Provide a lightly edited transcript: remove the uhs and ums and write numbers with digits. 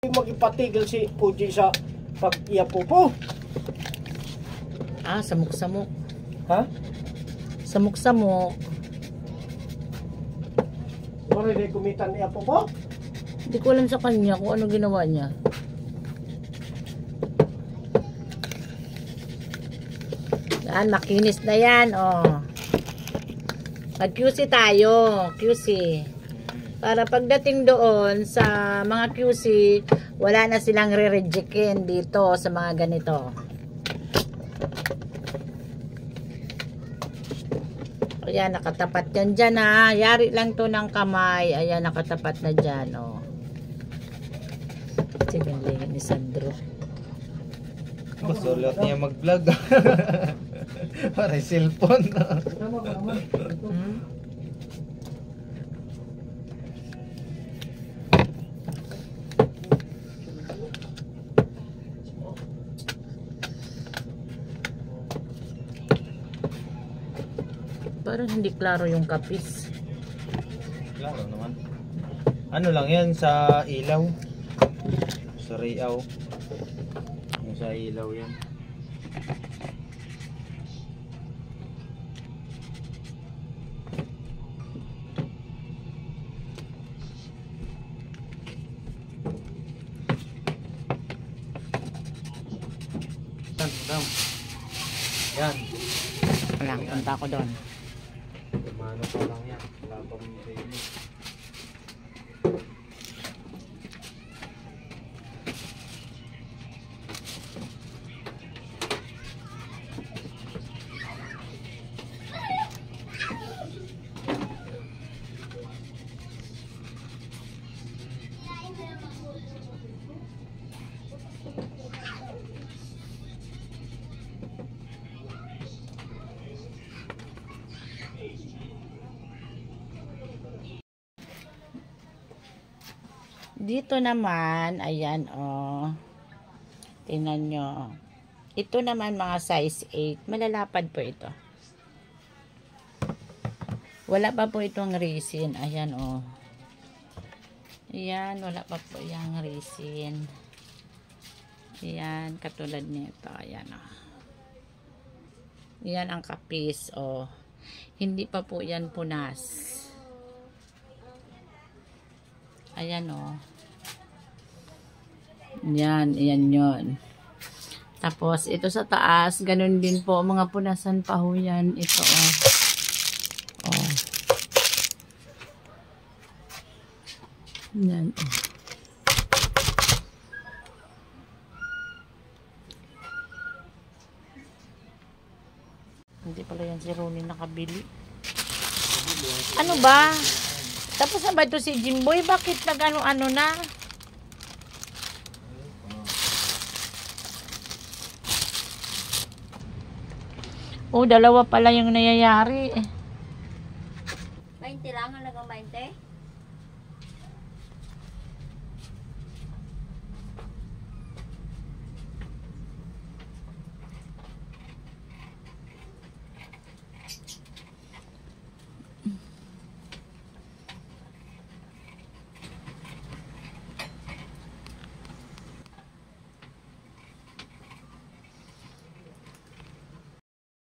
Magipatigil si Puji sa pag-iyapo po. Ah, samok-samok. Ha? Samok-samok. Wala rin kumitan niya po? Hindi ko alam sa kanya kung ano ginawa niya. Yan, makinis na yan, oh. Mag-QC tayo, QC. Para pagdating doon sa mga QC, wala na silang re-rejectin dito sa mga ganito. Ayan, nakatapat yan dyan, ha. Yari lang to ng kamay. Ayan, nakatapat na dyan, oh. Sige, ni Sandro. Masulot niya mag-vlog. Para cellphone. Parang hindi klaro yung kapis. Klaro naman. Ano lang yan sa ilaw. Sa riaw. Yung sa ilaw yan. Yan. Wala, punta ko doon. Mano pa lang yan. Wala pa mong baby. Dito naman, ayan, oh. Tingnan nyo. Ito naman mga size 8. Malalapad po ito. Wala pa po itong resin. Ayan, oh. Ayan, wala pa po yung resin. Ayan, katulad nito. Ayan, oh. Ayan ang kapis, oh. Hindi pa po yan punas. Ayan, oh. Yan, yan yun. Tapos, ito sa taas, ganun din po, mga punasan pa ho yan. Ito, oh. Oh. Yan, oh. Hindi pala yan si Ronnie nakabili. Ano ba? Tapos na ba ito si Jimboy? Bakit nag-ano-ano na? Oh, dalawa pala yung nangyayari. 20 lang, halagang 20?